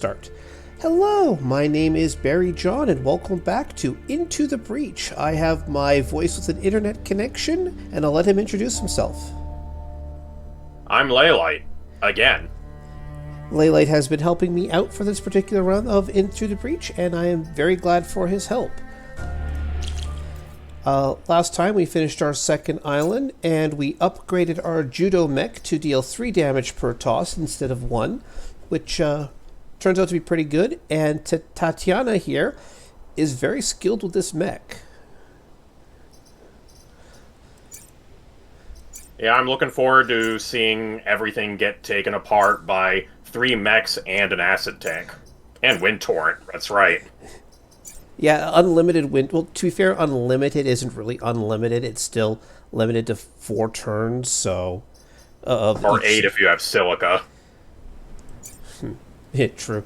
Start. Hello, my name is Barry John, and welcome back to Into the Breach. I have my voice with an internet connection, and I'll let him introduce himself. I'm Laylite, again. Laylite has been helping me out for this particular run of Into the Breach, and I am very glad for his help. Last time we finished our second island, and we upgraded our Judo mech to deal 3 damage per toss instead of 1, which turns out to be pretty good, and Tatiana here is very skilled with this mech. Yeah, I'm looking forward to seeing everything get taken apart by 3 mechs and an acid tank. And wind torrent, that's right. Yeah, unlimited wind. Well, to be fair, unlimited isn't really unlimited. It's still limited to 4 turns, so... or 8 if you have silica. Yeah, true.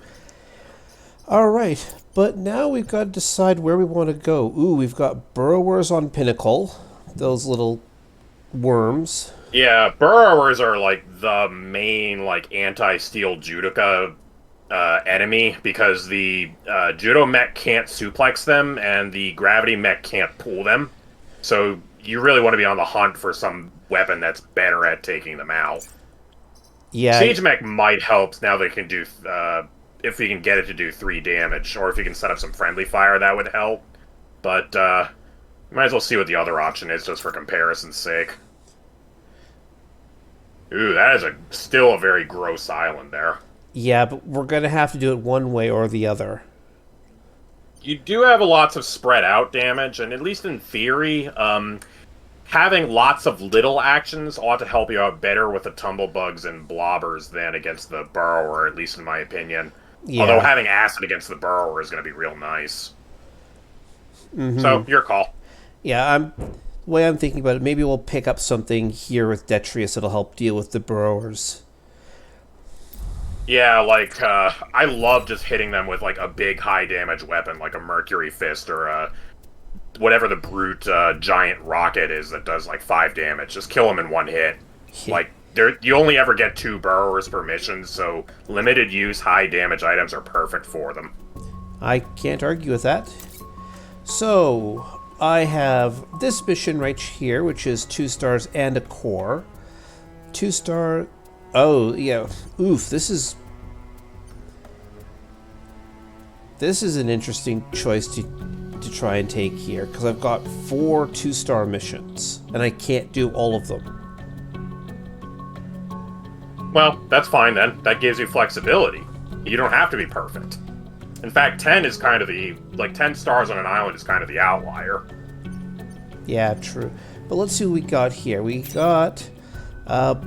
Alright, but now we've got to decide where we want to go. Ooh, we've got burrowers on Pinnacle. Those little worms. Yeah, burrowers are like the main anti-steel Judoka enemy, because the Judo mech can't suplex them and the gravity mech can't pull them. So you really want to be on the hunt for some weapon that's better at taking them out. Yeah. Siege mech might help now they can do, if we can get it to do 3 damage, or if you can set up some friendly fire, that would help. But, might as well see what the other option is, just for comparison's sake. Ooh, that is still a very gross island there. Yeah, but we're going to have to do it one way or the other. You do have lots of spread out damage, and at least in theory, having lots of little actions ought to help you out better with the tumblebugs and blobbers than against the burrower, at least in my opinion. Yeah. Although having acid against the burrower is going to be real nice. Mm-hmm. So, your call. Yeah, the way I'm thinking about it, maybe we'll pick up something here with Detrius that'll help deal with the burrowers. Yeah, I love just hitting them with, a big high-damage weapon, like a Mercury Fist or whatever the brute giant rocket is that does, 5 damage. Just kill them in 1 hit. Yeah. You only ever get 2 burrowers per mission, so limited use, high-damage items are perfect for them. I can't argue with that. So, I have this mission right here, which is 2 stars and a core. 2-star... Oh, yeah. Oof, this is an interesting choice to try and take here, because I've got 4 2-star missions, and I can't do all of them. Well, that's fine then. That gives you flexibility. You don't have to be perfect. In fact, 10 is kind of 10 stars on an island is kind of the outlier. Yeah, true. But let's see what we got here. We got...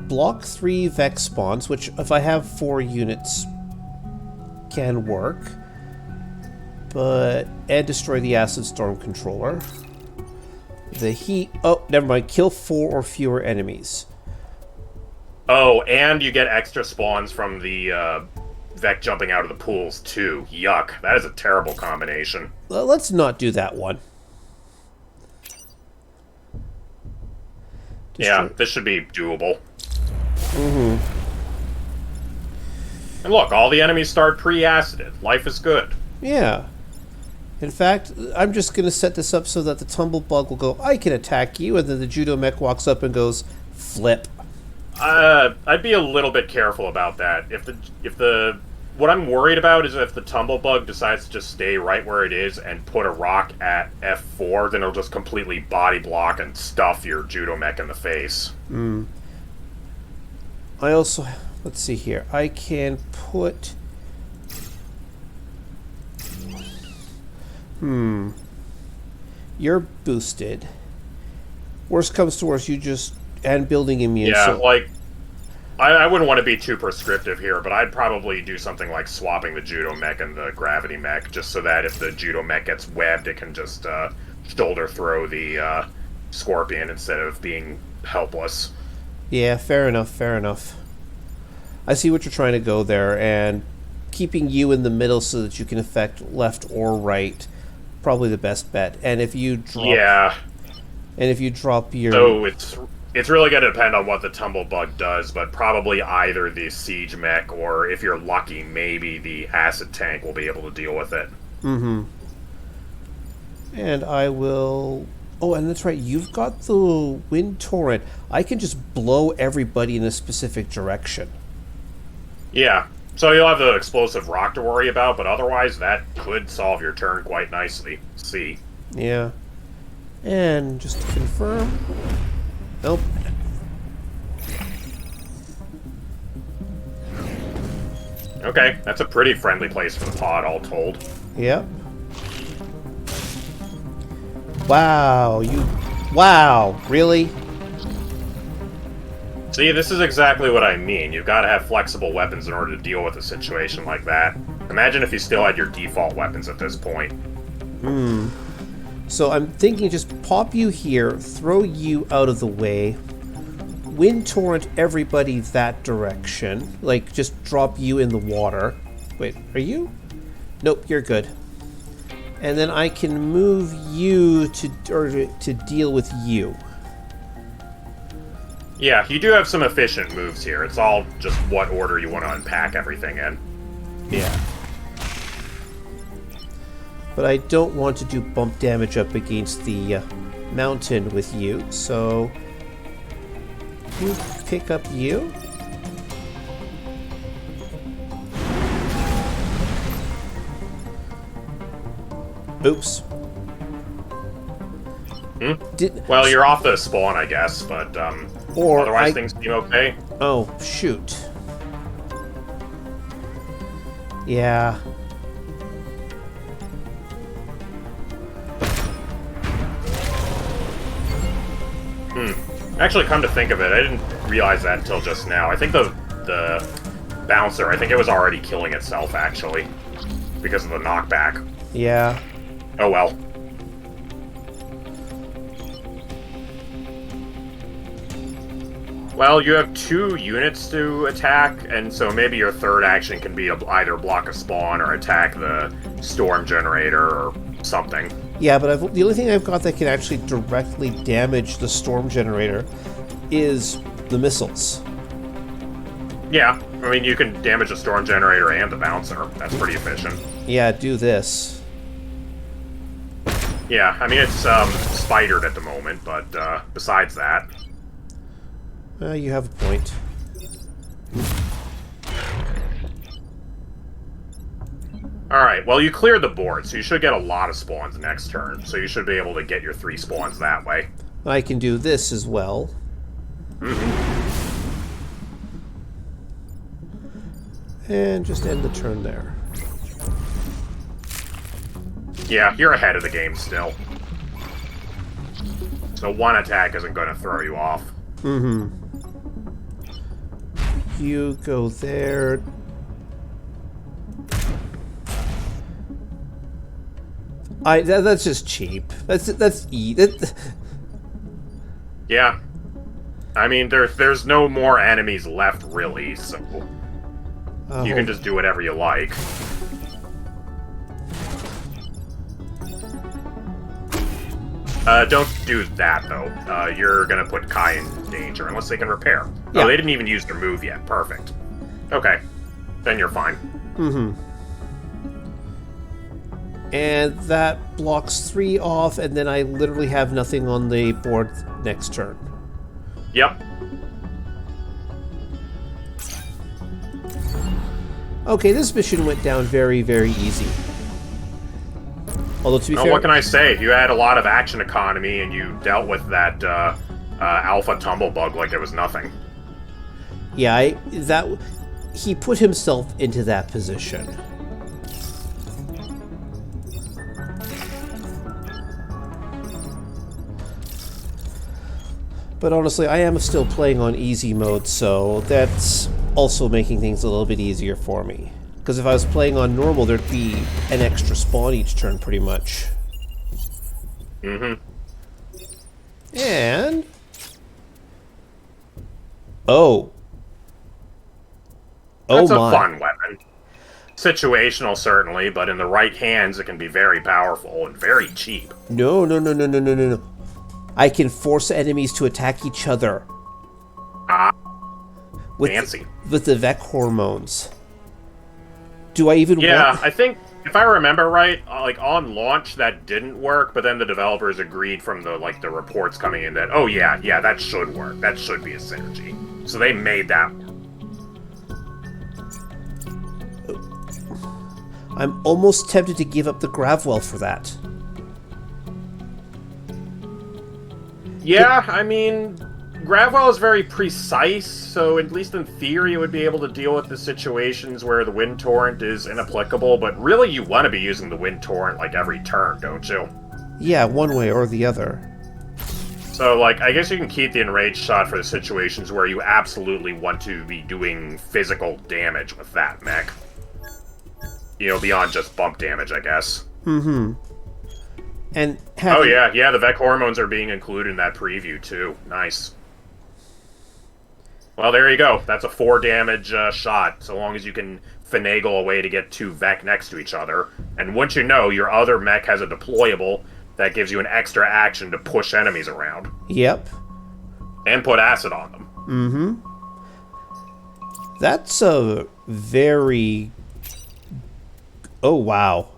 block 3 Vex spawns, which if I have 4 units can work. And destroy the Acid Storm Controller. The heat... Oh, never mind. Kill 4 or fewer enemies. Oh, and you get extra spawns from the Vec jumping out of the pools, too. Yuck. That is a terrible combination. Let's not do that one. Yeah, this should be doable. Mm-hmm. And look, all the enemies start pre-acided. Life is good. Yeah. In fact, I'm just going to set this up so that the Tumblebug will go, I can attack you, and then the Judo mech walks up and goes, flip. I'd be a little bit careful about that. What I'm worried about is if the Tumblebug decides to just stay right where it is and put a rock at F4, then it'll just completely body block and stuff your Judo mech in the face. I also... Let's see here. I can put... You're boosted. Worst comes to worst, you just... And building immune. Yeah, so... I wouldn't want to be too prescriptive here, but I'd probably do something like swapping the Judo mech and the gravity mech, just so that if the Judo mech gets webbed, it can just shoulder throw the Scorpion instead of being helpless. Yeah, fair enough, fair enough. I see what you're trying to go there, and keeping you in the middle so that you can affect left or right, probably the best bet. And if you drop... Yeah. And if you drop your... So it's It's really going to depend on what the tumblebug does, but probably either the siege mech or, if you're lucky, maybe the acid tank will be able to deal with it. Mm-hmm. And I will... Oh, and that's right, you've got the wind torrent. I can just blow everybody in a specific direction. Yeah, so you'll have the explosive rock to worry about, but otherwise that could solve your turn quite nicely. See. Yeah. And just to confirm... Nope. Okay, that's a pretty friendly place for the pod, all told. Yep. Wow, Wow, really? See, this is exactly what I mean. You've got to have flexible weapons in order to deal with a situation like that. Imagine if you still had your default weapons at this point. So I'm thinking just pop you here, throw you out of the way, wind torrent everybody that direction, like just drop you in the water. Wait, are you? Nope, you're good. And then I can move you to deal with you. Yeah, you do have some efficient moves here. It's all just what order you want to unpack everything in. Yeah. But I don't want to do bump damage up against the mountain with you, so you pick up you. Oops. Well, you're off the spawn, I guess, but otherwise things seem okay. Oh, shoot. Yeah. Actually, come to think of it, I didn't realize that until just now. I think the bouncer, I think it was already killing itself, actually, because of the knockback. Yeah. Oh well. Well, you have 2 units to attack, and so maybe your third action can be either block a spawn or attack the storm generator or something. Yeah, but the only thing I've got that can actually directly damage the storm generator is the missiles. Yeah, I mean, you can damage the storm generator and the bouncer. That's pretty efficient. Yeah, do this. Yeah, I mean, it's spidered at the moment, but besides that... You have a point. Alright, well, you cleared the board, so you should get a lot of spawns next turn, so you should be able to get your 3 spawns that way. I can do this as well. And just end the turn there. Yeah, you're ahead of the game still. So 1 attack isn't going to throw you off. You go there. That's just cheap. Yeah. I mean, there's no more enemies left, really, so... you can just do whatever you like. Don't do that, though. You're gonna put Kai in danger, unless they can repair. Yeah. Oh, they didn't even use their move yet. Perfect. Okay. Then you're fine. And that blocks 3 off, and then I literally have nothing on the board next turn. Yep. Okay, this mission went down very, very easy. Although, to be fair... what can I say? You had a lot of action economy, and you dealt with that alpha tumblebug like it was nothing. Yeah, he put himself into that position. But honestly, I am still playing on easy mode, so that's also making things a little bit easier for me. Because if I was playing on normal, there'd be an extra spawn each turn, pretty much. And... Oh. That's my. a fun weapon. Situational, certainly, but in the right hands, it can be very powerful and very cheap. No. I can force enemies to attack each other. Ah, with fancy. With the Vec hormones. Do I even want... I think, if I remember right, like, on launch, that didn't work, but then the developers agreed from the, like, the reports coming in that, oh yeah, that should work. That should be a synergy. So they made that work. I'm almost tempted to give up the Gravwell for that. Yeah, I mean, Gravwell is very precise, so at least in theory it would be able to deal with the situations where the Wind Torrent is inapplicable, but really you want to be using the Wind Torrent like every turn, don't you? Yeah, one way or the other. So, like, I guess you can keep the Enraged Shot for the situations where you absolutely want to be doing physical damage with that mech. You know, beyond just bump damage, I guess. Mm-hmm. And oh, yeah, the Vec hormones are being included in that preview, too. Nice. Well, there you go. That's a 4 damage shot, so long as you can finagle a way to get 2 Vec next to each other. And once you know, your other mech has a deployable that gives you an extra action to push enemies around. Yep. And put acid on them. Mm-hmm. That's a very... Oh, wow.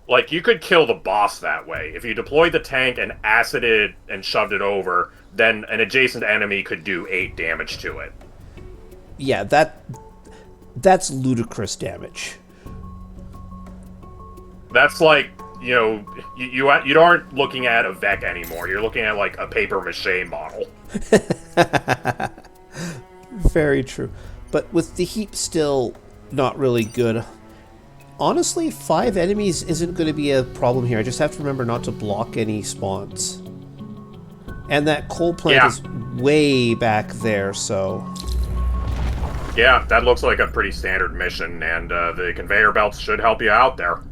Like, you could kill the boss that way. If you deployed the tank and acided and shoved it over, then an adjacent enemy could do 8 damage to it. Yeah, that's ludicrous damage. That's like, you know, you aren't looking at a Vec anymore. You're looking at, like, a papier-mâché model. Very true. But with the heap still not really good... Honestly, 5 enemies isn't going to be a problem here. I just have to remember not to block any spawns. And that coal plant is way back there, so... Yeah, that looks like a pretty standard mission, and the conveyor belts should help you out there.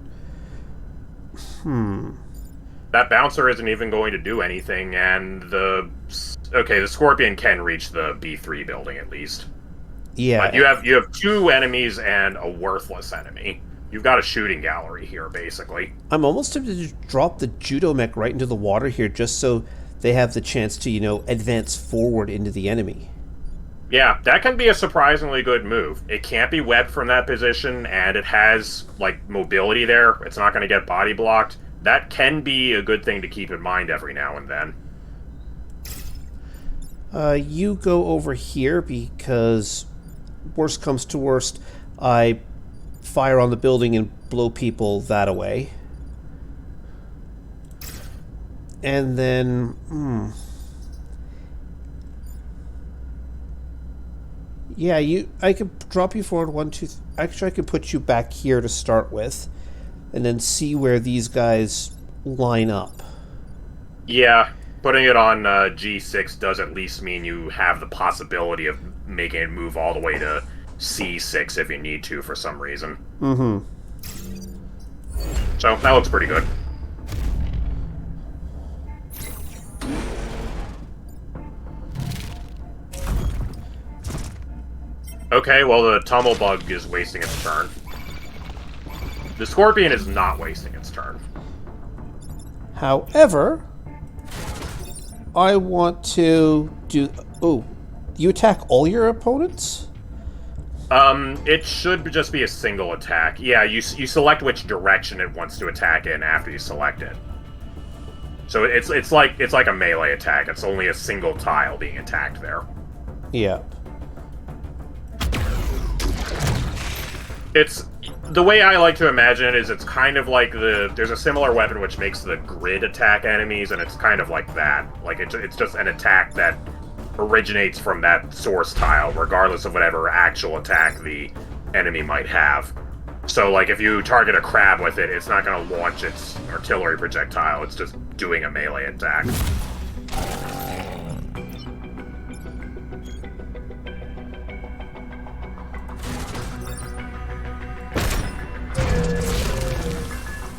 That bouncer isn't even going to do anything, and the Scorpion can reach the B3 building at least. Yeah. But you have 2 enemies and a worthless enemy. You've got a shooting gallery here, basically. I'm almost tempted to drop the Judo mech right into the water here, just so they have the chance to, you know, advance forward into the enemy. Yeah, that can be a surprisingly good move. It can't be webbed from that position, and it has, like, mobility there. It's not going to get body blocked. That can be a good thing to keep in mind every now and then. You go over here, because worst comes to worst, I fire on the building and blow people that away. And then... Yeah, I could drop you forward 1, 2... Actually, I could put you back here to start with, and then see where these guys line up. Yeah, putting it on G6 does at least mean you have the possibility of making it move all the way to C6 if you need to for some reason. Mm-hmm. So, that looks pretty good. Okay, well, the Tumblebug is wasting its turn. The Scorpion is not wasting its turn. However, I want to do... Oh, you attack all your opponents? It should just be a single attack. Yeah, you select which direction it wants to attack in after you select it. So it's like a melee attack. It's only a single tile being attacked there. Yeah. It's the way I like to imagine it is it's kind of like there's a similar weapon which makes the grid attack enemies, and it's kind of like that. Like it's just an attack that originates from that source tile, regardless of whatever actual attack the enemy might have. So, like, if you target a crab with it, it's not going to launch its artillery projectile, it's just doing a melee attack.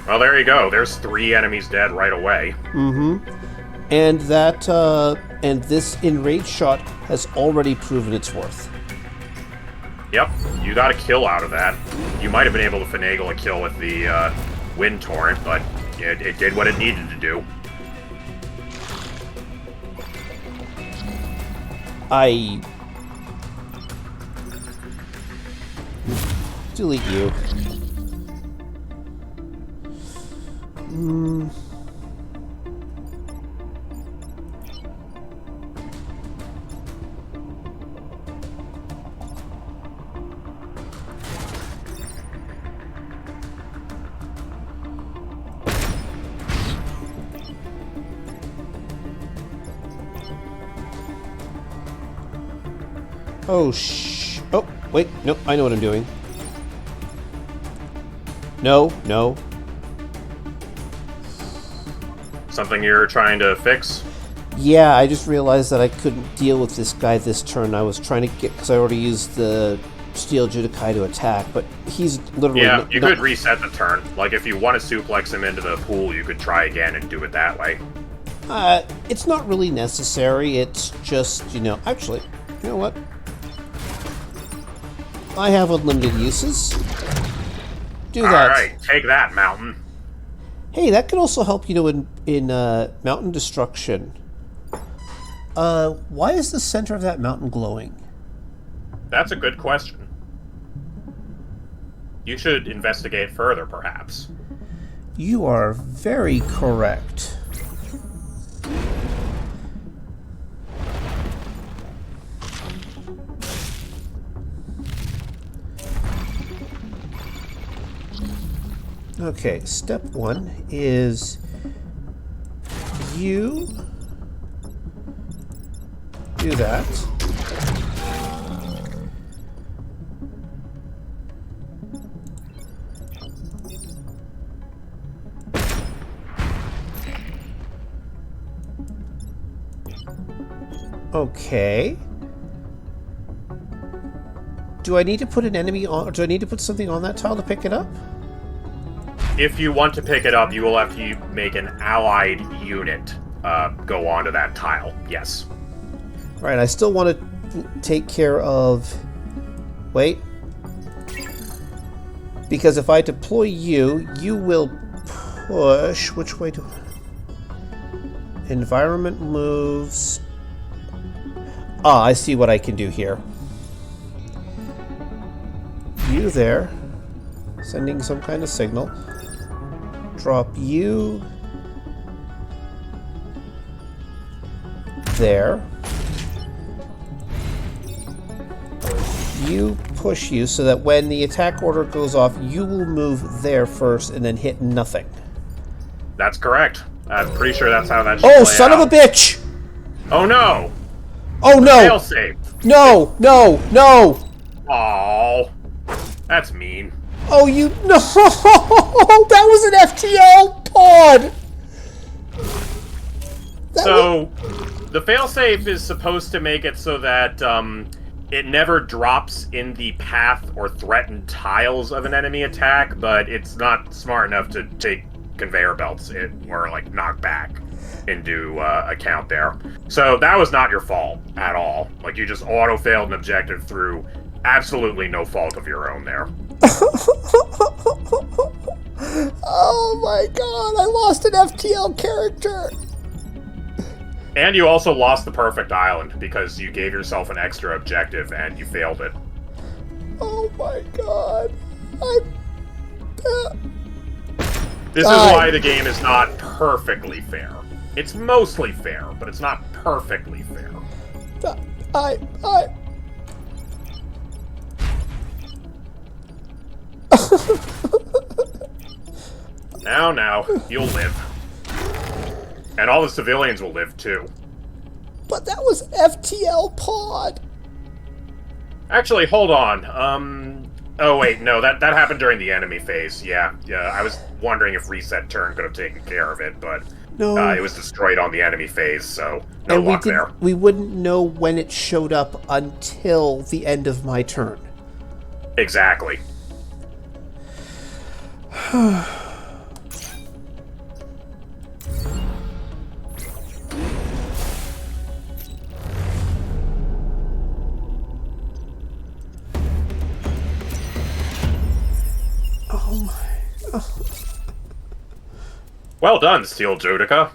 Well, there you go. There's 3 enemies dead right away. Mm-hmm. And that, and this enraged shot has already proven its worth. Yep, you got a kill out of that. You might have been able to finagle a kill with the Wind Torrent, but it did what it needed to do. I... delete you. Oh, oh, wait, nope, I know what I'm doing. No, no. Something you're trying to fix? Yeah, I just realized that I couldn't deal with this guy this turn. I was trying to get, because I already used the steel Judokai to attack, but he's literally... Yeah, you could reset the turn. Like, if you want to suplex him into the pool, you could try again and do it that way. It's not really necessary. It's just, you know... Actually, you know what? I have unlimited uses. Do that. Alright, take that, Mountain. Hey, that could also help, you know, in mountain destruction. Why is the center of that mountain glowing? That's a good question. You should investigate further, perhaps. You are very correct. Okay, step one is you do that. Okay. Do I need to put an enemy on, or do I need to put something on that tile to pick it up? If you want to pick it up, you will have to make an allied unit go onto that tile. Yes. Right, I still want to take care of... Wait. Because if I deploy you, you will push... Which way do... Environment moves... Ah, I see what I can do here. You there. Sending some kind of signal. Drop you... there. You push you so that when the attack order goes off, you will move there first and then hit nothing. That's correct. I'm pretty sure that's how that should Oh, play son out. of a bitch! Oh no! Oh no! Failsafe! No! No! No! Aww. That's mean. Oh, you... No! That was an FTL pod! So, the failsafe is supposed to make it so that it never drops in the path or threatened tiles of an enemy attack, but it's not smart enough to take conveyor belts or like knock back into account there. So that was not your fault at all. Like, you just auto-failed an objective through absolutely no fault of your own there. Oh my god, I lost an FTL character! And you also lost the perfect island because you gave yourself an extra objective and you failed it. Oh my god. This is why the game is not perfectly fair. It's mostly fair, but it's not perfectly fair. Now, you'll live. And all the civilians will live, too. But that was FTL pod! Actually, hold on. Oh wait, no, that happened during the enemy phase. Yeah, I was wondering if reset turn could have taken care of it, but no. It was destroyed on the enemy phase, so no luck there. We wouldn't know when it showed up until the end of my turn. Exactly. Oh my... Oh. Well done, Steel Judoka.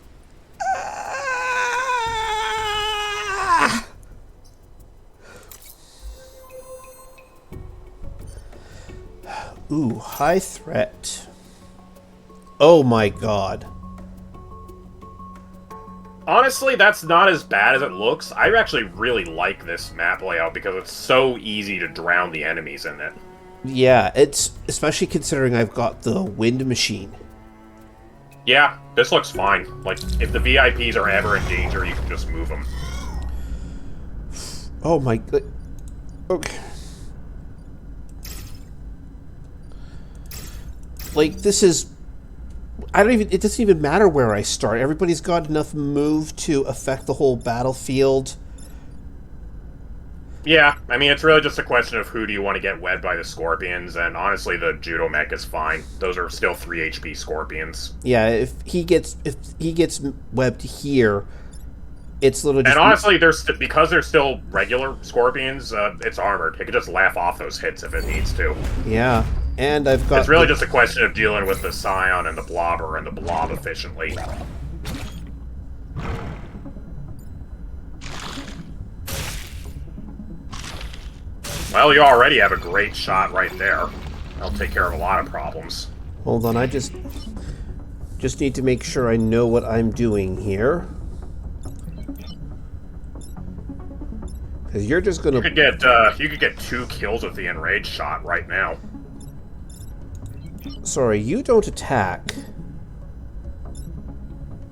Ooh, high threat. Oh my god. Honestly, that's not as bad as it looks. I actually really like this map layout because it's so easy to drown the enemies in it. Yeah, it's especially considering I've got the wind machine. Yeah, this looks fine. Like, if the VIPs are ever in danger, you can just move them. Oh my... Okay. Like, this is... it doesn't even matter where I start. Everybody's got enough move to affect the whole battlefield. Yeah, I mean, it's really just a question of who do you want to get wed by the scorpions, and honestly, the Judo Mech is fine. Those are still 3 HP scorpions. Yeah, if he gets webbed here, it's literally just... And honestly, because they're still regular scorpions, it's armored. It can just laugh off those hits if it needs to. Yeah, and I've got... It's really just a question of dealing with the Scion and the Blobber and the Blob efficiently. Well, you already have a great shot right there. That'll take care of a lot of problems. Hold on, I just need to make sure I know what I'm doing here. Because you're just gonna... You could get 2 kills with the enraged shot right now. Sorry, you don't attack.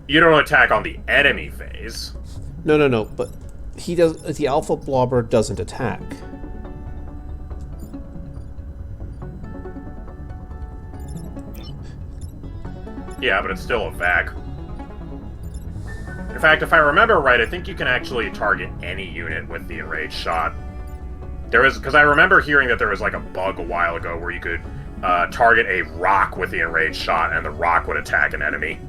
You don't attack on the enemy phase. No, but he does... The Alpha Blobber doesn't attack. Yeah, but it's still a VAC. In fact, if I remember right, I think you can actually target any unit with the enraged shot. Because I remember hearing that there was like a bug a while ago where you could target a rock with the enraged shot and the rock would attack an enemy.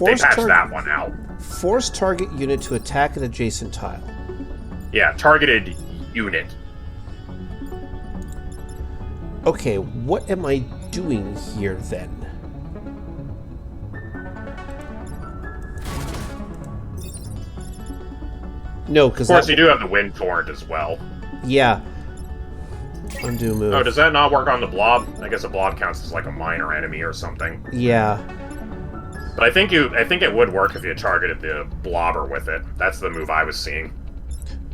They patched that one out. Force target unit to attack an adjacent tile. Yeah, targeted unit. Okay, what am I doing here then? No, because... Of course, you do have the Wind Torrent as well. Yeah. Undo move. Oh, does that not work on the Blob? I guess a Blob counts as like a minor enemy or something. Yeah. But I think it would work if you targeted the Blobber with it. That's the move I was seeing.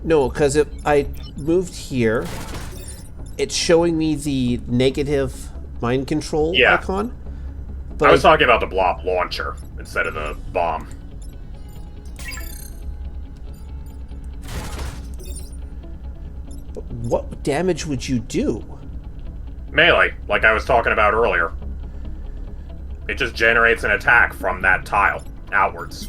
No, because if I moved here, it's showing me the negative mind control icon. But I was talking about the Blob launcher instead of the bomb. What damage would you do? Melee, like I was talking about earlier. It just generates an attack from that tile, outwards.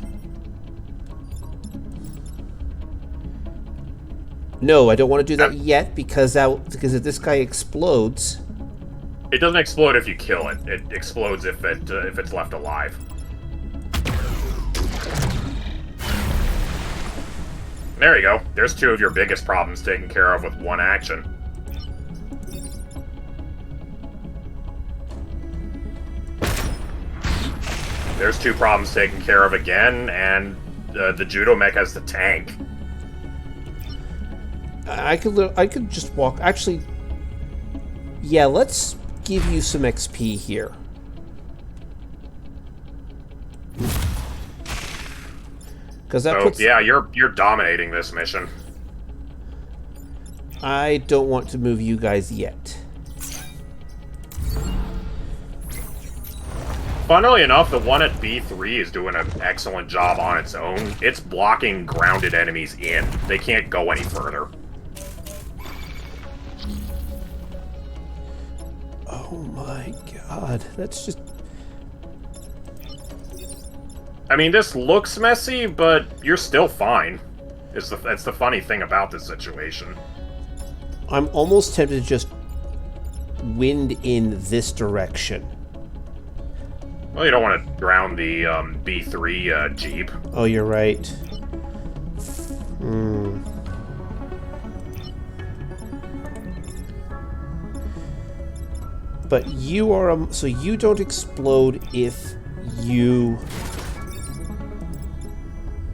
No, I don't want to do that yet, because if this guy explodes... It doesn't explode if you kill it. It explodes if it's left alive. There you go. There's 2 of your biggest problems taken care of with 1 action. There's 2 problems taken care of again, and the Judo Mech has the tank. I could just walk... Actually, yeah, let's give you some XP here. Yeah, you're dominating this mission. I don't want to move you guys yet. Funnily enough, the one at B3 is doing an excellent job on its own. It's blocking grounded enemies in. They can't go any further. Oh my god, that's just... I mean, this looks messy, but you're still fine. That's the funny thing about this situation. I'm almost tempted to just wind in this direction. Well, you don't want to drown the B3 Jeep. Oh, you're right. But you are... so you don't explode if you...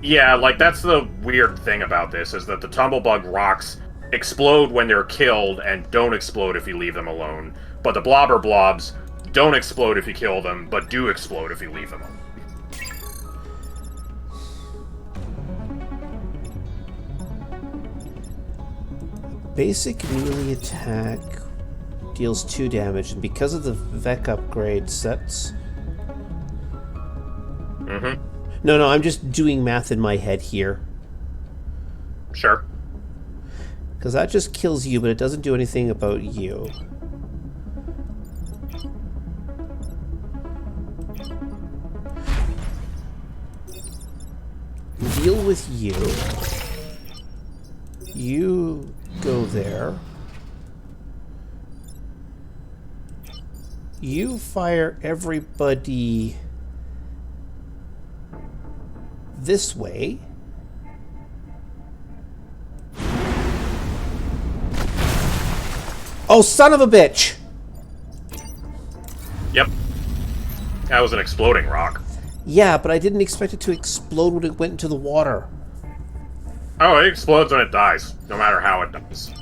Yeah, like, that's the weird thing about this, is that the Tumblebug rocks explode when they're killed and don't explode if you leave them alone. But the blobber blobs don't explode if you kill them, but do explode if you leave them. Basic melee attack deals 2 damage, and because of the Vec upgrade sets... Mm-hmm. No, I'm just doing math in my head here. Sure. Because that just kills you, but it doesn't do anything about you. Deal with you. You go there. You fire everybody this way. Oh, son of a bitch! Yep. That was an exploding rock. Yeah, but I didn't expect it to explode when it went into the water. Oh, it explodes when it dies, no matter how it dies.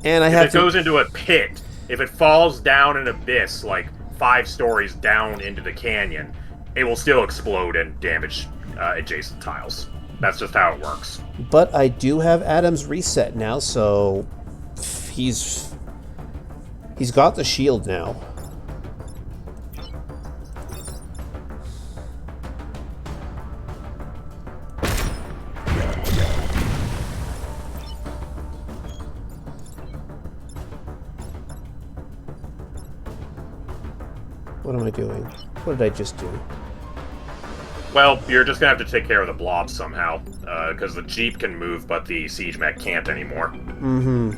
And if it goes into a pit, if it falls down an abyss, like 5 stories down into the canyon, it will still explode and damage adjacent tiles. That's just how it works. But I do have Adam's reset now, so he's got the shield now. What am I doing? What did I just do? Well, you're just gonna have to take care of the blobs somehow, because the Jeep can move, but the Siege Mech can't anymore. Mm-hmm.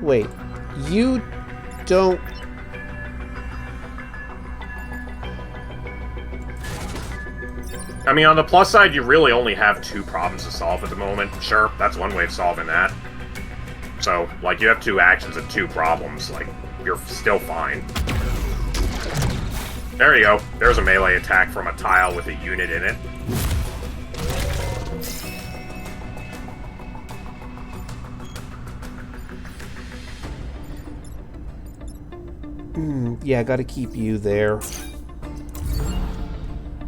Wait, you don't... I mean, on the plus side, you really only have 2 problems to solve at the moment. Sure, that's one way of solving that. So, like, you have 2 actions and 2 problems. Like, you're still fine. There you go. There's a melee attack from a tile with a unit in it. Yeah, gotta keep you there.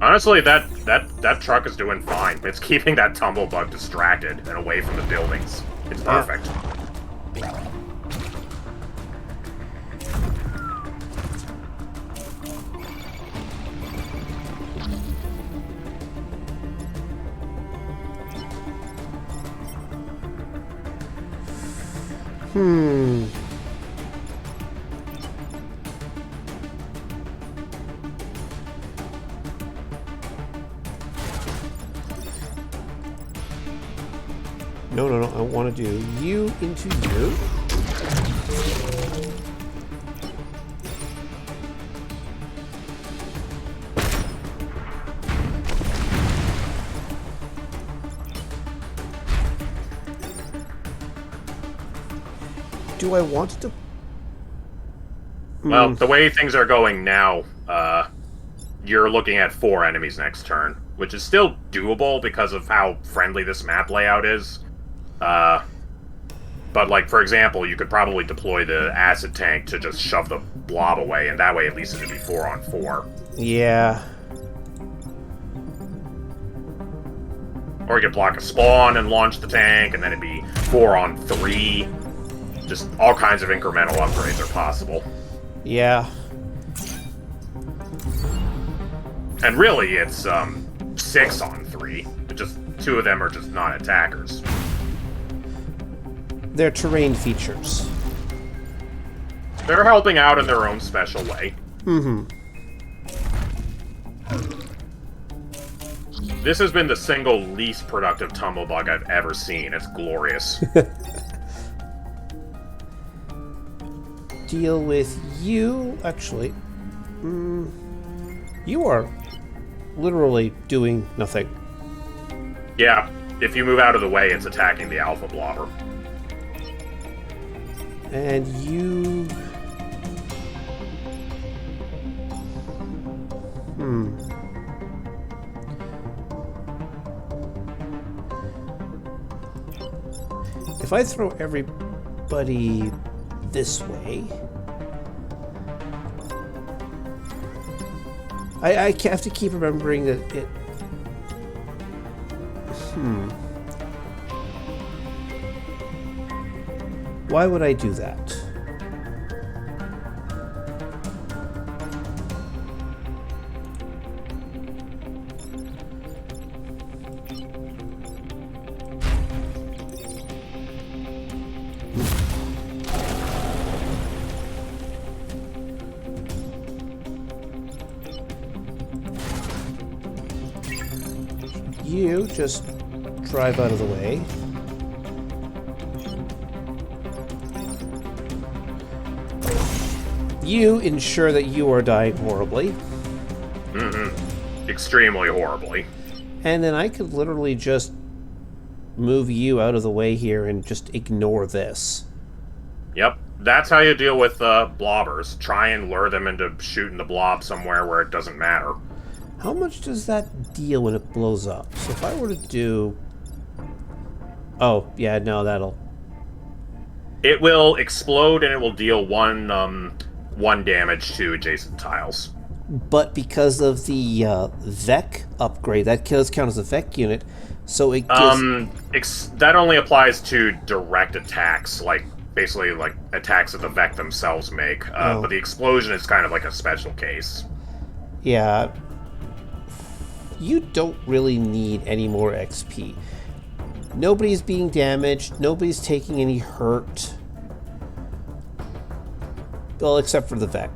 Honestly, that truck is doing fine. It's keeping that tumblebug distracted and away from the buildings. It's perfect. No, I want to do you into you. Do I want to... Well, the way things are going now, you're looking at 4 enemies next turn, which is still doable because of how friendly this map layout is. But, like, for example, you could probably deploy the acid tank to just shove the blob away, and that way at least it would be 4 on 4. Yeah. Or you could block a spawn and launch the tank, and then it'd be 4 on 3. Just all kinds of incremental upgrades are possible. Yeah. And really, it's 6 on 3. Just 2 of them are just non-attackers. They're terrain features. They're helping out in their own special way. Mm-hmm. This has been the single least productive tumblebug I've ever seen. It's glorious. Deal with you. Actually, you are literally doing nothing. Yeah, if you move out of the way, it's attacking the alpha blobber. And you... If I throw everybody everybody this way. I have to keep remembering that it... Why would I do that? You just drive out of the way. You ensure that you are dying horribly. Extremely horribly. And then I could literally just move you out of the way here and just ignore this. Yep. That's how you deal with blobbers. Try and lure them into shooting the blob somewhere where it doesn't matter. How much does that deal when it blows up? So if I were to do... Oh, yeah, no, that'll... It will explode and it will deal one damage to adjacent tiles. But because of the VEC upgrade, that kills count as a VEC unit, so it gives... that only applies to direct attacks, like, basically, like, attacks that the VEC themselves make. But the explosion is kind of like a special case. Yeah. You don't really need any more XP. Nobody's being damaged. Nobody's taking any hurt. Well, except for the VEC.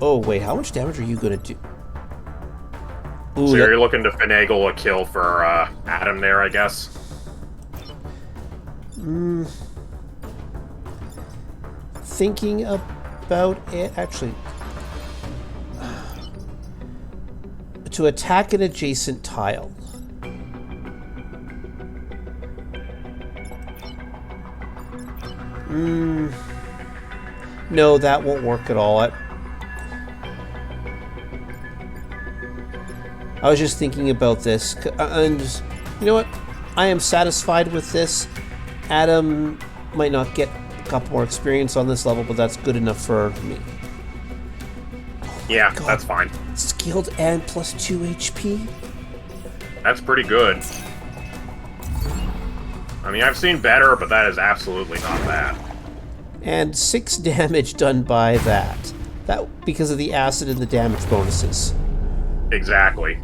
Oh, wait. How much damage are you going to do? Ooh, so you're looking to finagle a kill for Adam there, I guess? Thinking about it... Actually... To attack an adjacent tile. No, that won't work at all. I was just thinking about this, and you know what? I am satisfied with this. Adam might not get a couple more experience on this level, but that's good enough for me. Yeah, that's fine. Skilled and plus 2 HP? That's pretty good. I mean, I've seen better, but that is absolutely not bad. And 6 damage done by that. That because of the acid and the damage bonuses. Exactly.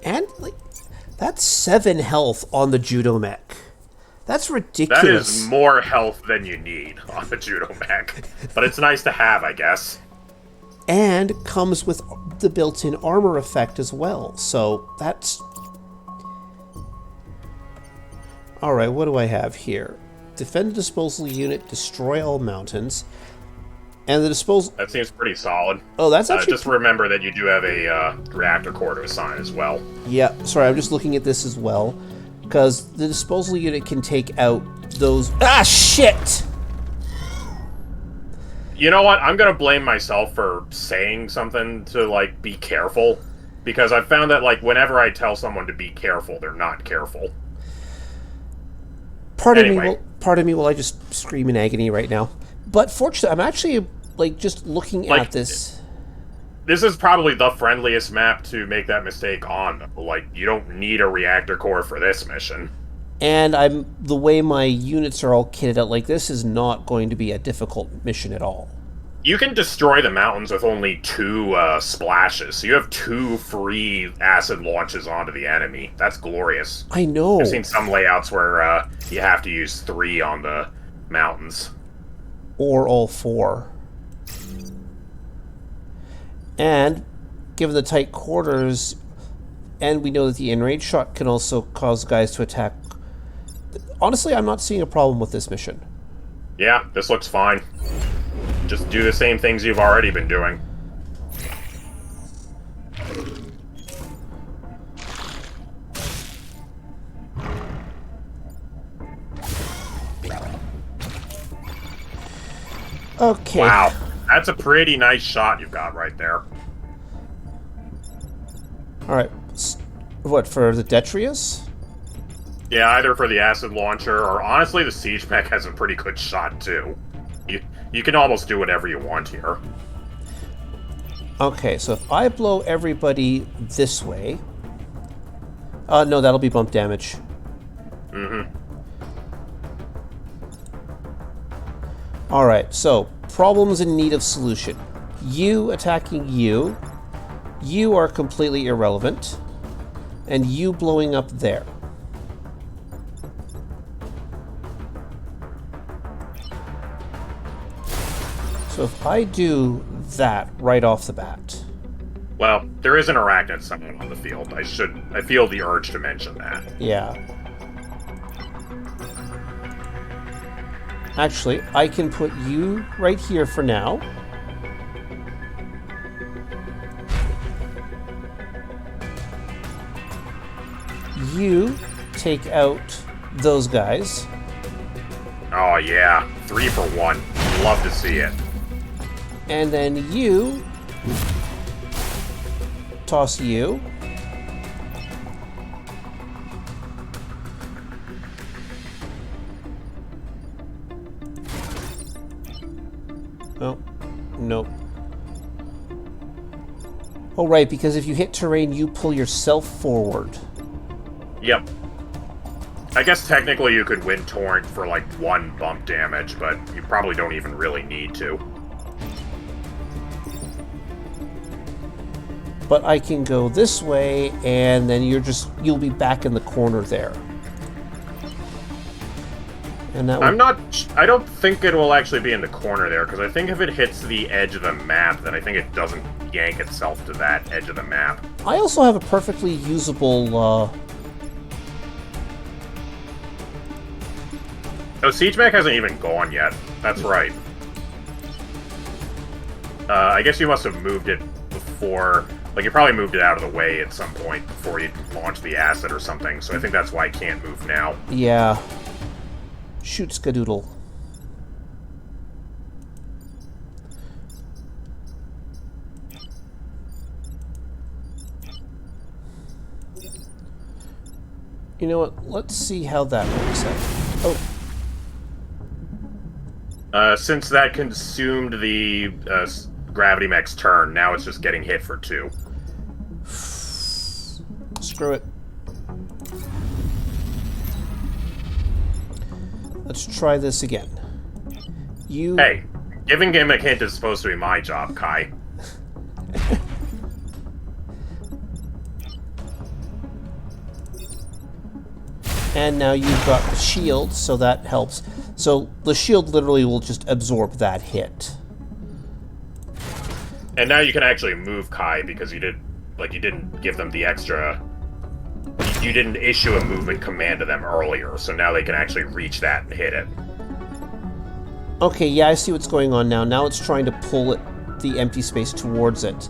And, like, that's 7 health on the Judo Mech. That's ridiculous. That is more health than you need on the Judo Mech. But it's nice to have, I guess. And comes with the built-in armor effect as well. So, that's... Alright, what do I have here? Defend the disposal unit, destroy all mountains. And the disposal... That seems pretty solid. Oh, that's actually... just remember that you do have a reactor core to assign as well. Yeah, sorry, I'm just looking at this as well. Because the disposal unit can take out those... Ah, shit! You know what? I'm gonna blame myself for saying something to, like, be careful. Because I've found that, like, whenever I tell someone to be careful, they're not careful. Pardon me while I just scream in agony right now. But fortunately, I'm actually, like, just looking at this. This is probably the friendliest map to make that mistake on. Like, you don't need a reactor core for this mission. And the way my units are all kitted out, like, this is not going to be a difficult mission at all. You can destroy the mountains with only 2 splashes, so you have 2 free acid launches onto the enemy. That's glorious. I know. I've seen some layouts where you have to use 3 on the mountains. Or all 4. And, given the tight quarters, and we know that the in-range shot can also cause guys to attack. Honestly, I'm not seeing a problem with this mission. Yeah, this looks fine. Just do the same things you've already been doing. Okay. Wow. That's a pretty nice shot you've got right there. Alright. What, for the Detrius? Yeah, either for the acid launcher, or honestly, the siege mech has a pretty good shot, too. You can almost do whatever you want here. Okay, so if I blow everybody this way... no, that'll be bump damage. Mm-hmm. Alright, so, problems in need of solution. You attacking you. You are completely irrelevant. And you blowing up there. So if I do that right off the bat... Well, there is an arachnid summon on the field. I feel the urge to mention that. Yeah. Actually, I can put you right here for now. You take out those guys. Oh yeah, 3 for 1. Love to see it. And then you toss you. Oh, nope. Oh, right, because if you hit terrain, you pull yourself forward. Yep. I guess technically you could win Torrent for like 1 bump damage, but you probably don't even really need to. But I can go this way, and then you'll be back in the corner there. And that I don't think it will actually be in the corner there, because I think if it hits the edge of the map, then I think it doesn't yank itself to that edge of the map. I also have a perfectly usable, Oh, Siege Mech hasn't even gone yet. That's right. I guess you must have moved it before... Like, you probably moved it out of the way at some point before you launched the acid or something, so I think that's why it can't move now. Yeah. Shoot Skadoodle. You know what? Let's see how that works out. Oh. Since that consumed the Gravity Mech's turn, now it's just getting hit for 2. Screw it. Let's try this again. Hey, giving him a hint is supposed to be my job, Kai. And now you've got the shield, so that helps. So the shield literally will just absorb that hit. And now you can actually move Kai because you didn't give them the extra... You didn't issue a movement command to them earlier, so now they can actually reach that and hit it. Okay, yeah, I see what's going on now. Now it's trying to pull the empty space towards it.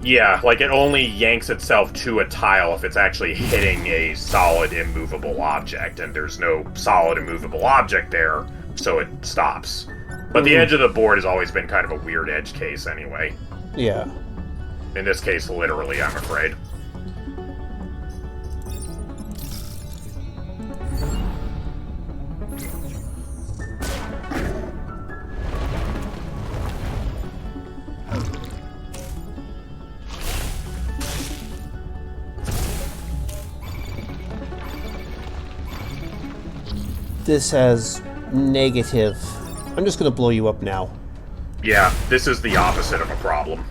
Yeah, like it only yanks itself to a tile if it's actually hitting a solid immovable object, and there's no solid immovable object there, so it stops. But the edge of the board has always been kind of a weird edge case anyway. Yeah. In this case, literally, I'm afraid. This has negative. I'm just going to blow you up now. Yeah, this is the opposite of a problem.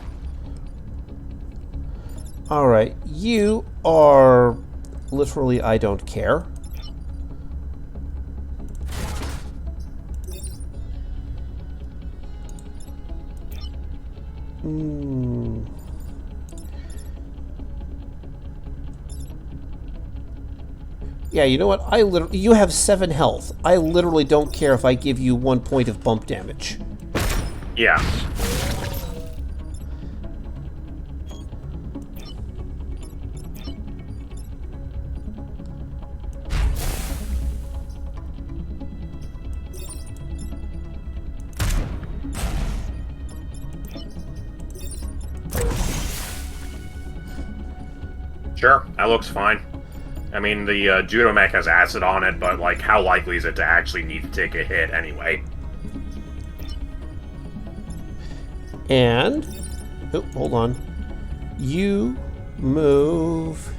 Alright, you are literally I don't care. Yeah, you know what? You have 7 health. I literally don't care if I give you 1 point of bump damage. Yeah. Sure, that looks fine. I mean, the Judo mech has acid on it, but, like, how likely is it to actually need to take a hit anyway? And... Oh, hold on. You move...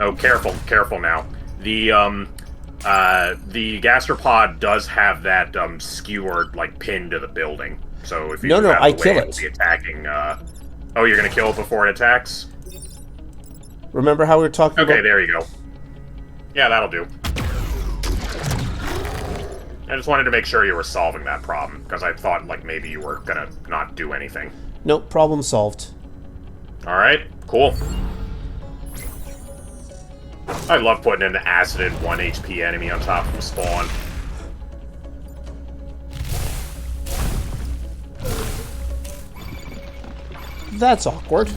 Oh, careful now. The gastropod does have that, skewered, like, pin to the building. So if you No, have I the way, kill it'll it. be attacking, Oh, you're gonna kill it before it attacks? Remember how we were talking about... Okay, there you go. Yeah, that'll do. I just wanted to make sure you were solving that problem, because I thought, like, maybe you were gonna not do anything. Nope, problem solved. Alright, cool. I love putting an acided 1 HP enemy on top of spawn. That's awkward.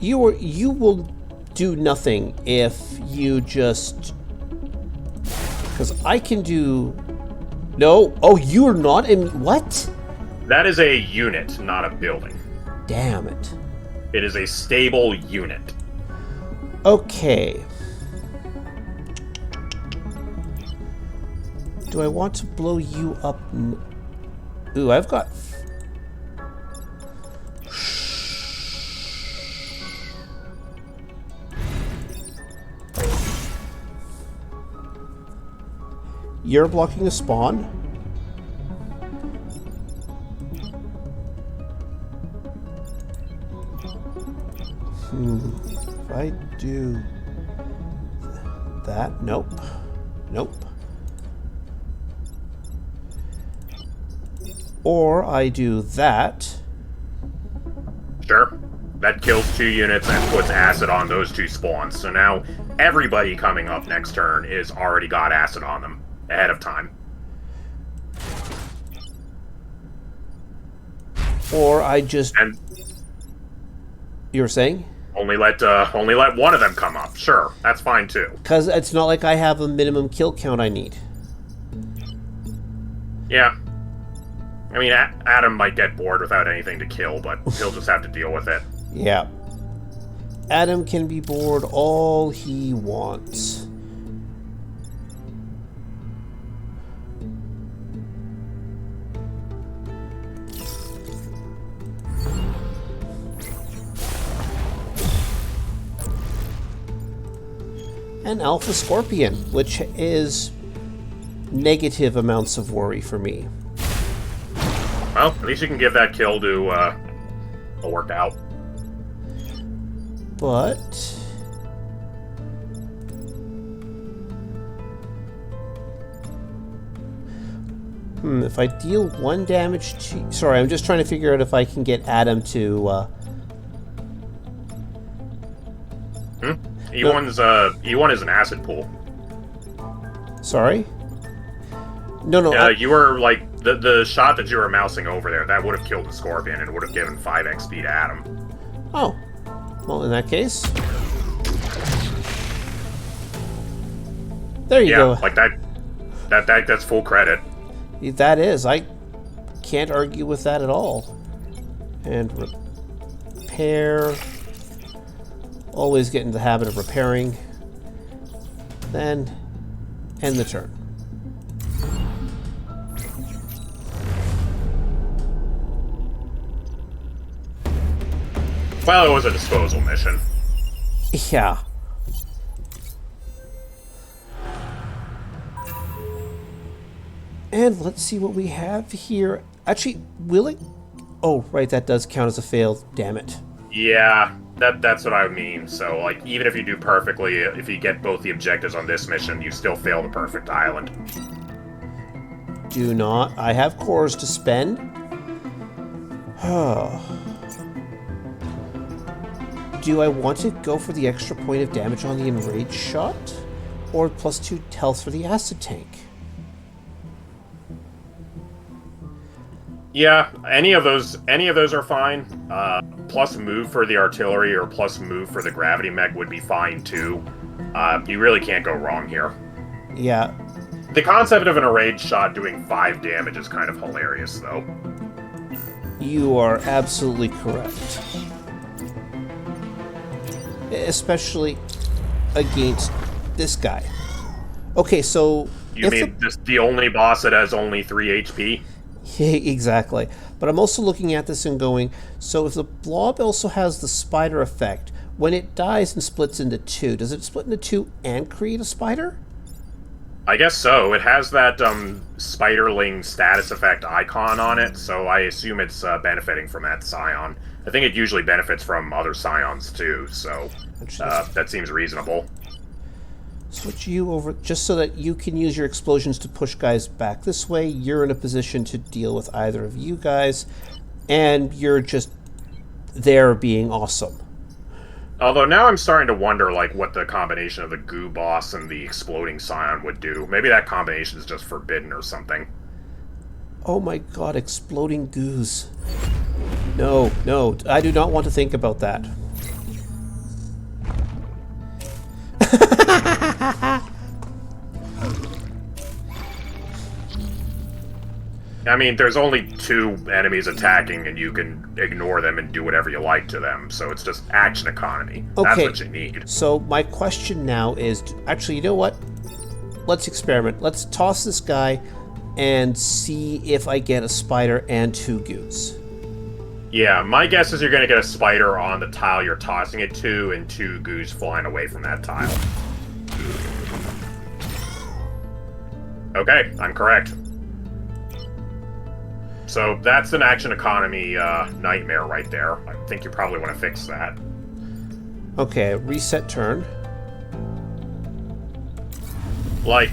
You will do nothing if you just... Because I can do... No. Oh, you're not in... What? That is a unit, not a building. Damn it. It is a stable unit. Okay. Do I want to blow you up? Ooh, I've got... You're blocking a spawn? If I do that, nope. Nope. Or I do that. Sure. That kills 2 units and puts acid on those 2 spawns. So now everybody coming up next turn is already got acid on them ahead of time. Or I just... And you were saying? only let one of them come up. Sure, that's fine too. Because it's not like I have a minimum kill count I need. Yeah. I mean, Adam might get bored without anything to kill, but he'll just have to deal with it. Yeah. Adam can be bored all he wants. An Alpha Scorpion, which is negative amounts of worry for me. Well, at least you can give that kill to a workout. But... if I deal 1 damage to... Sorry, I'm just trying to figure out if I can get Adam to... E1 is an acid pool. Sorry? No. You were, like, the shot that you were mousing over there, that would have killed the Scorpion and would have given 5 XP to Adam. Oh. Well, in that case... There you go. Yeah, like that's full credit. That is. I can't argue with that at all. And repair... Always get in the habit of repairing. Then end the turn. Well, it was a disposal mission. Yeah. And let's see what we have here. Actually, will it... Oh, right, that does count as a fail. Damn it. Yeah, that's what I mean. So, like, even if you do perfectly, if you get both the objectives on this mission, you still fail the perfect island. Do not. I have cores to spend. Do I want to go for the extra point of damage on the enraged shot? Or +2 health for the acid tank? Yeah, any of those are fine. Plus move for the artillery or plus move for the gravity mech would be fine too. You really can't go wrong here. Yeah. The concept of an enraged shot doing 5 damage is kind of hilarious, though. You are absolutely correct. Especially against this guy. Okay, so... You mean this the only boss that has only 3 HP? Exactly. But I'm also looking at this and going, so if the blob also has the spider effect, when it dies and splits into two, does it split into two and create a spider? I guess so. It has that spiderling status effect icon on it, so I assume it's benefiting from that scion. I think it usually benefits from other scions too, so that seems reasonable. Switch you over just so that you can use your explosions to push guys back. This way you're in a position to deal with either of you guys, and you're just there being awesome. Although now I'm starting to wonder, like, what the combination of the goo boss and the exploding scion would do. Maybe that combination is just forbidden or something. Oh my god, exploding goos. No, no, I do not want to think about that. I mean, there's only 2 enemies attacking, and you can ignore them and do whatever you like to them, so it's just action economy. Okay. That's what you need. So my question now is, actually, you know what? Let's experiment. Let's toss this guy and see if I get a spider and 2 goos. Yeah, my guess is you're going to get a spider on the tile you're tossing it to, and 2 goos flying away from that tile. Okay, I'm correct. So that's an action economy nightmare right there. I think you probably want to fix that. Okay, reset turn. Like,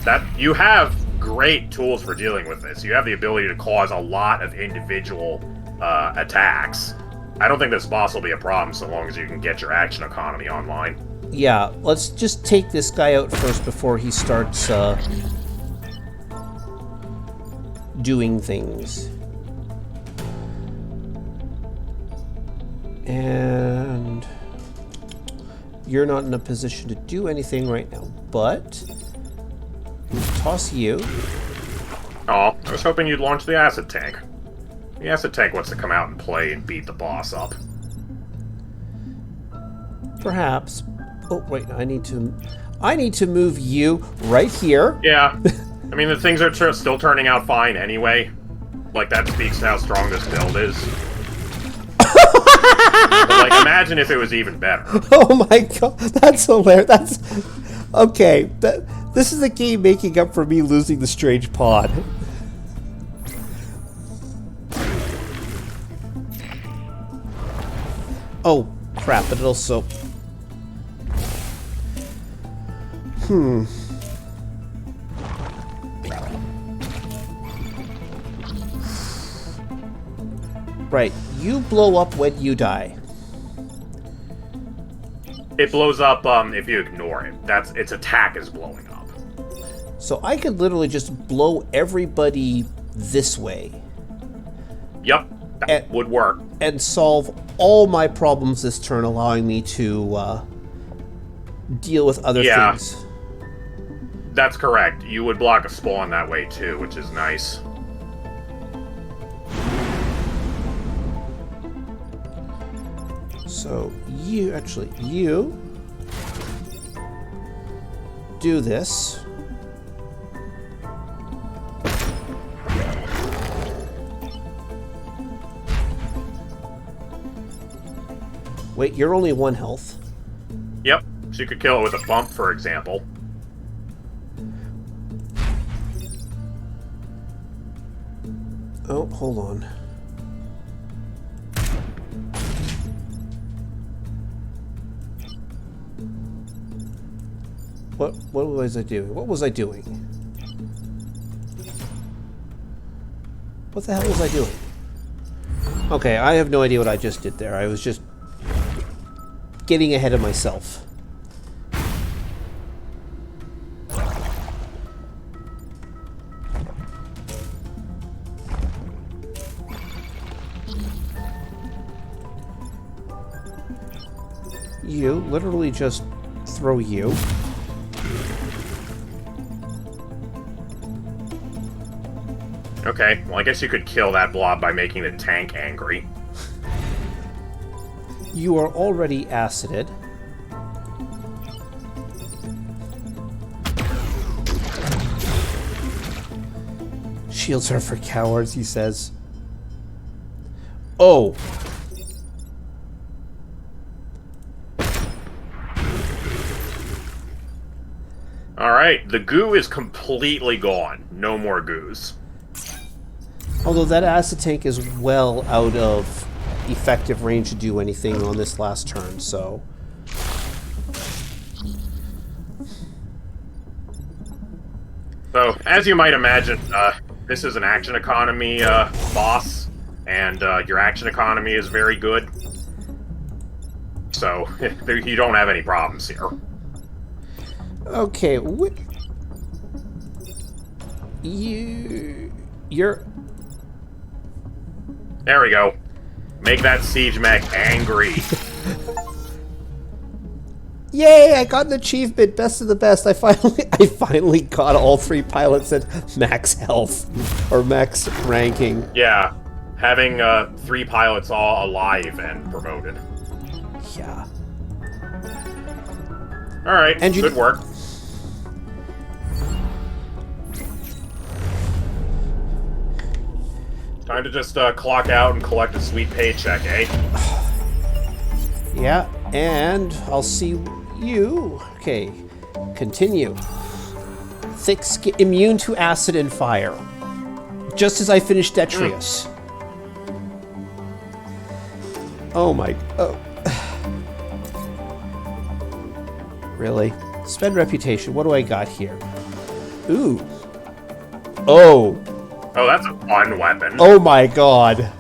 that, you have great tools for dealing with this. You have the ability to cause a lot of individual attacks. I don't think this boss will be a problem so long as you can get your action economy online. Yeah, let's just take this guy out first before he starts doing things. And you're not in a position to do anything right now, but toss you. Oh, I was hoping you'd launch the acid tank. The acid tank wants to come out and play and beat the boss up. Perhaps. Oh wait, I need to move you right here. Yeah. I mean, the things are still turning out fine anyway. Like, that speaks to how strong this build is. But, like, imagine if it was even better. Oh my god, that's hilarious. That's... Okay, this is the game making up for me losing the strange pod. Oh, crap, but it also... Right, you blow up when you die. It blows up if you ignore it. That's its attack is blowing up. So I could literally just blow everybody this way. Yep, that would work. And solve all my problems this turn, allowing me to deal with other things. That's correct. You would block a spawn that way too, which is nice. So you do this. Wait, you're only 1 health. Yep, so you could kill it with a bump, for example. Oh, hold on. What was I doing? What was I doing? What the hell was I doing? Okay, I have no idea what I just did there. I was just getting ahead of myself. You literally just throw you. Okay, well, I guess you could kill that blob by making the tank angry. You are already acided. Shields are for cowards, he says. Oh. Alright, the goo is completely gone. No more goos. Although that acid tank is well out of effective range to do anything on this last turn, so... So, as you might imagine, this is an action economy boss, and your action economy is very good. So, you don't have any problems here. Okay, you're... There we go. Make that siege mech angry. Yay! I got an achievement, best of the best. I finally got all 3 pilots at max health or max ranking. Yeah, having 3 pilots all alive and promoted. Yeah. All right, and good work. Time to just clock out and collect a sweet paycheck, eh? Yeah, and I'll see you. Okay, continue. Thick skin, immune to acid and fire. Just as I finished Detrius. Oh my... Oh. Really? Spend reputation. What do I got here? Ooh. Oh. Oh, that's a fun weapon. Oh my god.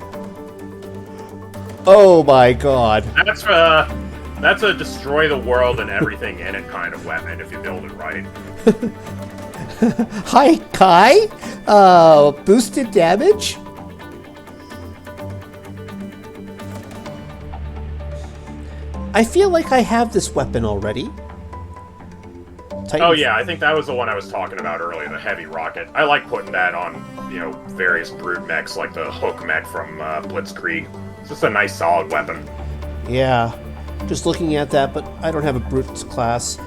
Oh my god. That's a destroy the world and everything in it kind of weapon if you build it right. Hi, Kai. Boosted damage? I feel like I have this weapon already. Oh yeah, I think that was the one I was talking about earlier, the heavy rocket. I like putting that on, you know, various brute mechs, like the hook mech from Blitzkrieg. It's just a nice, solid weapon. Yeah, just looking at that, but I don't have a brute class.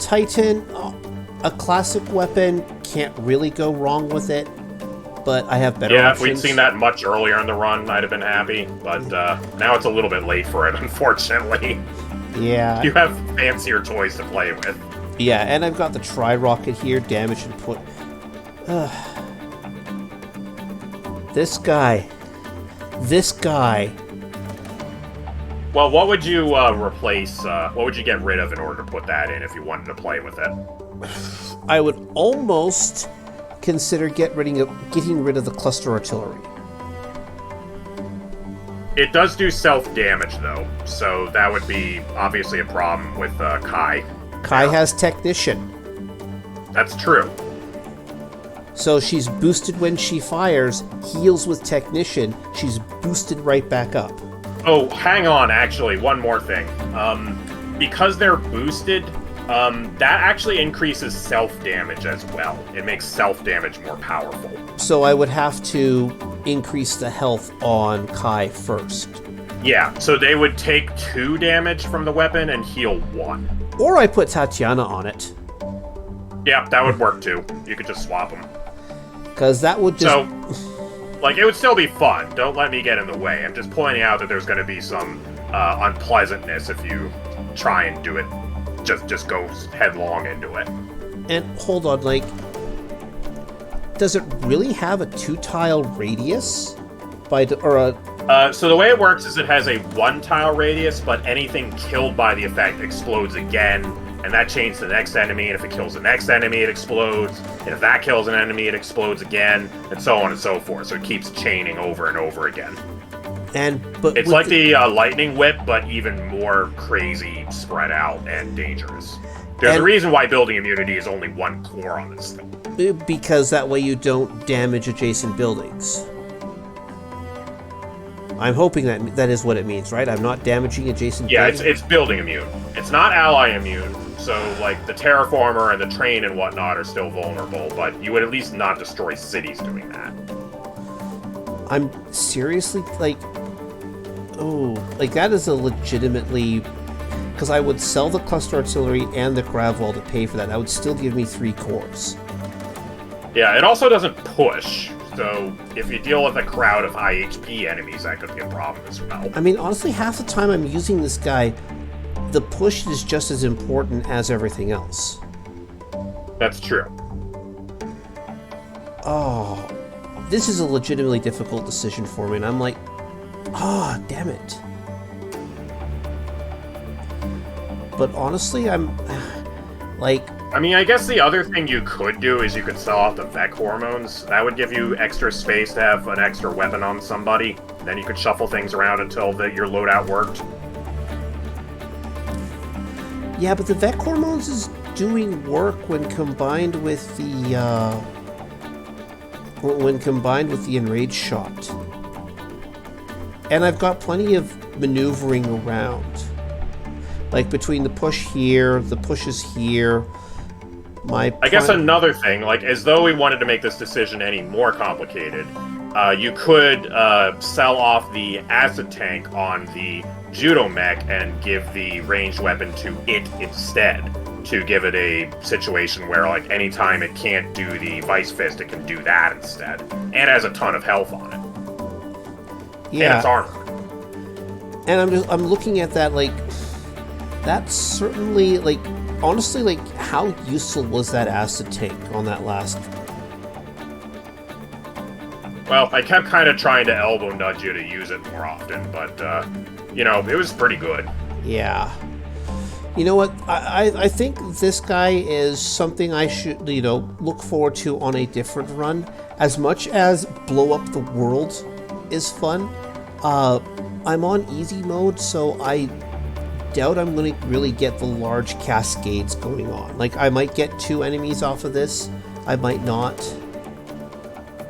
Titan, a classic weapon, can't really go wrong with it, but I have better options. Yeah, if we'd seen that much earlier in the run, I'd have been happy, but now it's a little bit late for it, unfortunately. Yeah. You have fancier toys to play with. Yeah, and I've got the tri-rocket here, damage and put... This guy. Well, what would you replace, what would you get rid of in order to put that in if you wanted to play with it? I would almost consider getting rid of the cluster artillery. It does do self-damage, though, so that would be obviously a problem with Kai. Kai has Technician. That's true. So she's boosted when she fires, heals with Technician, she's boosted right back up. Oh, hang on, actually, one more thing. Because they're boosted, that actually increases self-damage as well. It makes self-damage more powerful. So I would have to increase the health on Kai first. Yeah, so they would take 2 damage from the weapon and heal 1. Or I put Tatiana on it. Yeah, that would work too. You could just swap them. Because that would just... So, like, it would still be fun. Don't let me get in the way. I'm just pointing out that there's going to be some unpleasantness if you try and do it. Just go headlong into it. And hold on, like... Does it really have a 2-tile radius? So the way it works is it has a 1-tile radius, but anything killed by the effect explodes again, and that chains to the next enemy, and if it kills the next enemy, it explodes, and if that kills an enemy, it explodes again, and so on and so forth. So it keeps chaining over and over again. But it's like the lightning whip, but even more crazy, spread out, and dangerous. There's a reason why building immunity is only 1 core on this thing. Because that way you don't damage adjacent buildings. I'm hoping that is what it means, right? I'm not damaging adjacent buildings? Yeah, it's building immune. It's not ally immune, so, like, the terraformer and the train and whatnot are still vulnerable, but you would at least not destroy cities doing that. I'm seriously, like... Oh, like, that is a legitimately... Because I would sell the cluster artillery and the grav wall to pay for that. That would still give me 3 cores. Yeah, it also doesn't push. So if you deal with a crowd of high HP enemies, that could be a problem as well. I mean, honestly, half the time I'm using this guy, the push is just as important as everything else. That's true. Oh, this is a legitimately difficult decision for me, and I'm like, ah, oh, damn it. But honestly, I'm, like... I mean, I guess the other thing you could do is you could sell off the Vec hormones. That would give you extra space to have an extra weapon on somebody. Then you could shuffle things around until your loadout worked. Yeah, but the Vec hormones is doing work when combined with the enraged shot. And I've got plenty of maneuvering around. Like between the push here, the pushes here. I guess another thing, like, as though we wanted to make this decision any more complicated, you could sell off the acid tank on the judo mech and give the ranged weapon to it instead, to give it a situation where, like, anytime it can't do the vice fist, it can do that instead. And it has a ton of health on it. Yeah. And it's armor. And I'm looking at that, like, that's certainly, like, honestly, like, how useful was that acid tank on that last? Well, I kept kind of trying to elbow nudge you to use it more often, but, you know, it was pretty good. Yeah. You know what? I think this guy is something I should, you know, look forward to on a different run. As much as blow up the world is fun, I'm on easy mode, so I doubt I'm going to really get the large cascades going on. Like, I might get 2 enemies off of this, I might not.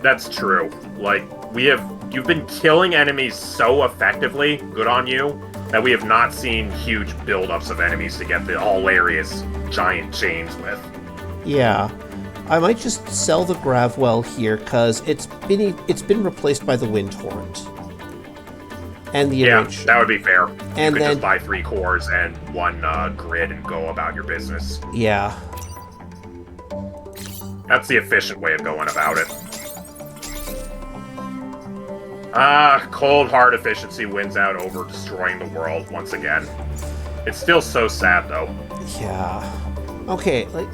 That's true. Like, you've been killing enemies so effectively, good on you, that we have not seen huge buildups of enemies to get the hilarious giant chains with. Yeah. I might just sell the Gravwell here, because it's been replaced by the Wind Torrent. And the that would be fair. And you could just buy 3 cores and 1 grid and go about your business. Yeah. That's the efficient way of going about it. Cold hard efficiency wins out over destroying the world once again. It's still so sad, though. Yeah. Okay, like...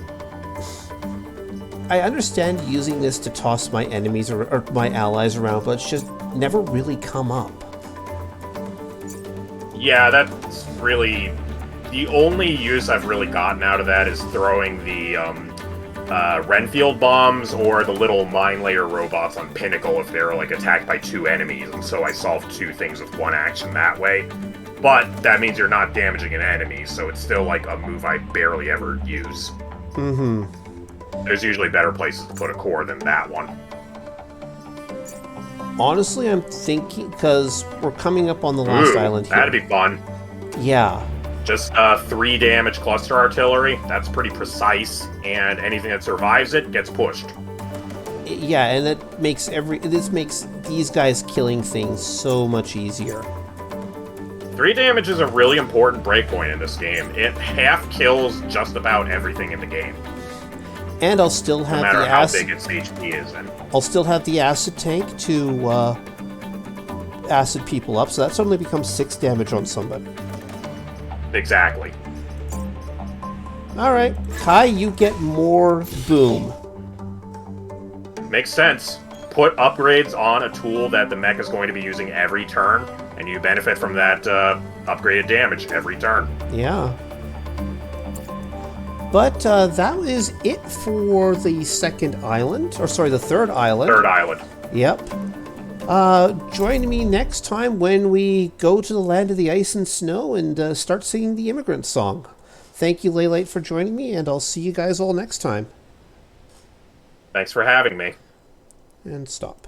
I understand using this to toss my enemies or my allies around, but it's just never really come up. Yeah, that's really... The only use I've really gotten out of that is throwing the, Renfield bombs or the little mine layer robots on Pinnacle if they're, like, attacked by 2 enemies, and so I solved 2 things with 1 action that way. But that means you're not damaging an enemy, so it's still, like, a move I barely ever use. Mm-hmm. There's usually better places to put a core than that one. Honestly, I'm thinking, because we're coming up on the last island here. That'd be fun. Yeah. Just 3 damage cluster artillery. That's pretty precise, and anything that survives it gets pushed. Yeah, and that makes this makes these guys killing things so much easier. 3 damage is a really important breakpoint in this game. It half kills just about everything in the game. And I'll still have no matter the how big its HP is. I'll still have the acid tank to acid people up, so that suddenly becomes 6 damage on somebody. Exactly. Alright. Kai, you get more boom. Makes sense. Put upgrades on a tool that the mech is going to be using every turn, and you benefit from that upgraded damage every turn. Yeah. But that is it for the second island. Or sorry, the third island. Third island. Yep. Join me next time when we go to the land of the ice and snow and start singing the immigrant song. Thank you, Laylite, for joining me, and I'll see you guys all next time. Thanks for having me. And stop.